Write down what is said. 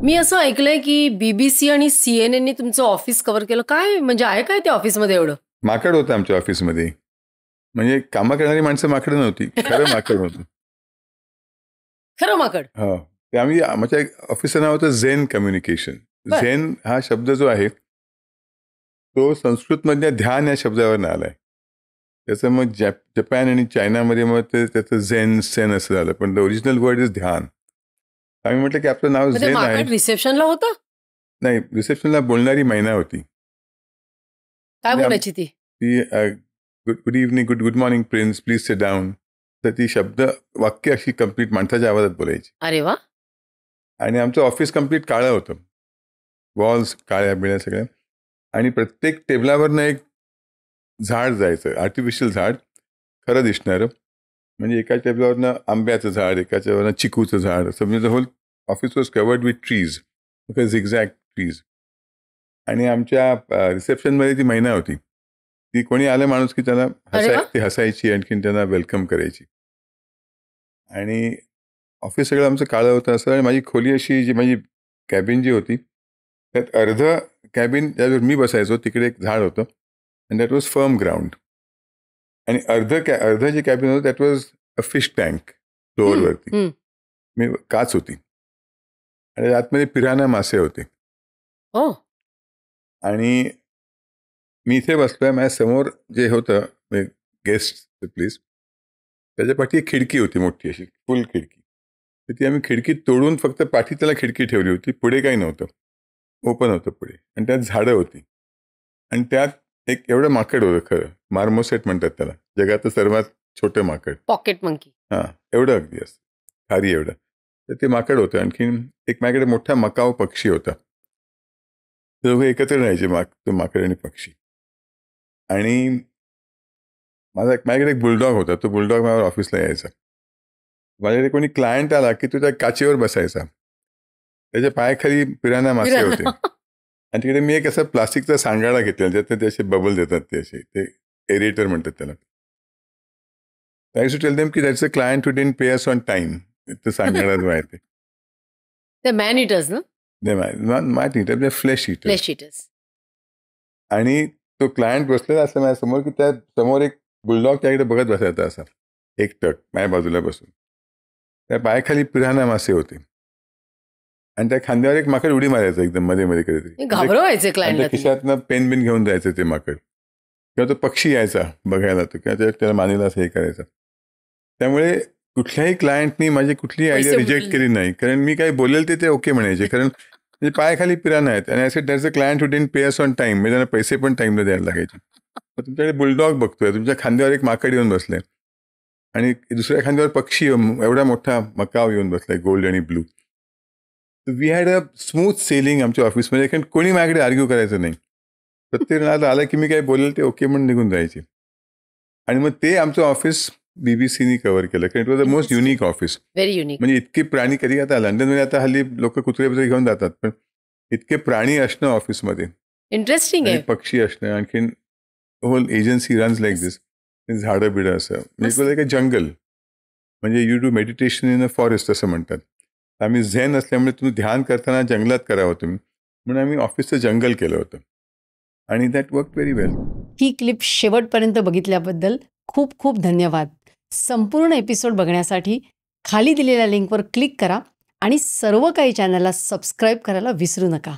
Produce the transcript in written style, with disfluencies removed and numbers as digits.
मी असं ऐकलंय की BBC आणि CNN नी तुमचं ऑफिस कव्हर केलं. काय म्हणजे आहे काय ते ऑफिसमध्ये एवढं? माकड होतं आमच्या ऑफिसमध्ये. म्हणजे कामं करणारी माणसं माकड नव्हती, खरं माकड होतं. खरं माकड? हो. ते आमच्या ऑफिसचं नाव होतं झेन कम्युनिकेशन. बर. झेन हा शब्द जो आहे तो संस्कृतमधल्या ध्यान या शब्दावरून आलाय. त्याचं मग जपान आणि चायनामध्ये मग त्याचं सेन असं झालं, पण द ओरिजिनल वर्ड इज ध्यान. आम्ही म्हटलं की आपलं नाव म्हणजे झेन आहे. माकड रिसेप्शनला होतं? नाही, रिसेप्शनला बोलणारी मैना होती. काय म्हणजे बोलायची ती? ती good evening, good morning prince, please sit down. तर ती वाक्य अशी कम्प्लीट माणसाच्या आवाजात बोलायची. अरे वा. आणि आमचं ऑफिस कम्प्लीट काळं होतं, वॉल्स काळ्या बिळ्या सगळ्या, आणि प्रत्येक टेबलावरनं एक झाड जायचं, आर्टिफिशियल झाड, खरं दिसणारं. म्हणजे एका टेबलावरनं आंब्याचं झाड, एकाच्यावरनं चिकूचं झाड, असं म्हणजे the whole office was covered with trees, zigzag trees. आणि आमच्या रिसेप्शनमध्ये ती मैना होती. ती कोणी आलं माणूस की त्याला ती हसायची, आणखीन त्यांना वेलकम करायची. आणि ऑफिस सगळं आमचं काळं होतं असं. आणि माझी खोली अशी, जी माझी कॅबिन जी होती, त्यात अर्धं कॅबिन ज्यावर मी बसायचो तिकडे एक झाड होतं, and that was firm ground. आणि अर्धं जे कॅबिन होतं that was a fish tank फ्लोअरवरती. मी काच होती आणि आतमध्ये पिराना मासे होते. हो. आणि मी इथे बसलोय, माझ्या समोर जे होतं गेस्ट प्लीज, त्याच्या पाठी एक खिडकी होती मोठी अशी, फुल खिडकी. तर ती आम्ही खिडकी तोडून फक्त पाठी त्याला खिडकी ठेवली होती, पुढे काही नव्हतं, ओपन होतं पुढे. आणि त्यात झाडं होती, आणि त्यात एक एवढं माकड होतं, खरं मार्मोसेट म्हणतात त्याला, जगातलं सर्वात छोटं माकड, पॉकेट मंकी. हां, एवढं अगदी असतं, खारी एवढं. तर ते माकड होतं. आणखीन एक माझ्याकडे मोठा मकाव पक्षी होता. दोघे एकत्र राहायचे, तो माकड आणि पक्षी. आणि माझ्याकडे एक बुलडॉग होता. तो बुलडॉग माझ्या ऑफिसला यायचा. माझ्याकडे कोणी क्लायंट आला की तो त्या काचेवर बसायचा. त्याच्या पायाखाली पिराना मासे होते. आणि तिकडे मी एक असं प्लास्टिकचा सांगाडा घेतलेला, ज्यात ते असे बबल देतात, ते एरेटर म्हणतात त्याला. I used to tell them की that's a client who didn't pay us on time. ते सांगाडा जो आहे ते मॅन इटर्स ना? Not eater, flesh eater. Flesh eaters. आणि तो क्लायंट बसलेला असं माझ्या समोर, की त्या समोर एक बुलडॉग त्याकडे बघत बसायचा असा, एकटक माझ्या बाजूला बसून. त्या पायाखाली पिराना मासे होते, आणि त्या खांद्यावर एक माकड उडी मारायचं एकदम मध्ये मध्ये कधीतरी. घाबरवायचे क्लायंटला. खिशातनं पेन बिन घेऊन जायचं ते माकड, किंवा तो पक्षी यायचा बघायला, तो किंवा त्याला मानेला असं हे करायचं. त्यामुळे कुठल्याही क्लायंटनी माझी कुठलीही आयडिया रिजेक्ट केली नाही, कारण मी काही बोलेल ते ओके म्हणायचे. कारण पायाखाली पिराना आहेत, आणि असे that's a client who didn't pay us on time. म्हणजे त्यांना पैसे पण टाइमला द्यायला लागायचे. तुमच्याकडे बुलडॉग बघतोय, तुमच्या खांद्यावर एक माकड येऊन बसलंय, आणि दुसऱ्या खांद्यावर पक्षी, एवढा मोठा मकाव येऊन बसलाय, गोल्ड आणि blue. We had a smooth sailing आमच्या ऑफिसमध्ये, कारण कोणी माझ्याकडे आर्ग्यू करायचं नाही. प्रत्येक जणाला आलं की मी काय बोलेल ते ओके म्हणून निघून जायचे. आणि मग ते आमचं ऑफिस BBCनी कव्हर केलं, कारण it was the most unique office. Very unique. म्हणजे इतके प्राणी, कधी आता लंडनमध्ये आता हल्ली लोक कुत्रे घेऊन जातात, पण इतके प्राणी असणं ऑफिसमध्ये, इंटरेस्टिंग आहे. पक्षी असणं, आणखीन होल एजन्सी रन्स लाईक दिस. झाडं बिडं असं, म्हणजे एक जंगल. म्हणजे you do meditation in a forest असं म्हणतात. आम्ही झेन असल्यामुळे तुम्ही ध्यान करताना जंगलात करावं तुम्ही, म्हणून आम्ही ऑफिसचं जंगल केलं होतं, आणि that work very well. He clip शेवटपर्यंत बघितल्याबद्दल खूप खूप धन्यवाद. संपूर्ण एपिसोड बघण्यासाठी खाली दिलेल्या लिंकवर क्लिक करा, आणि सर्व काही चॅनलला सबस्क्राईब करायला विसरू नका.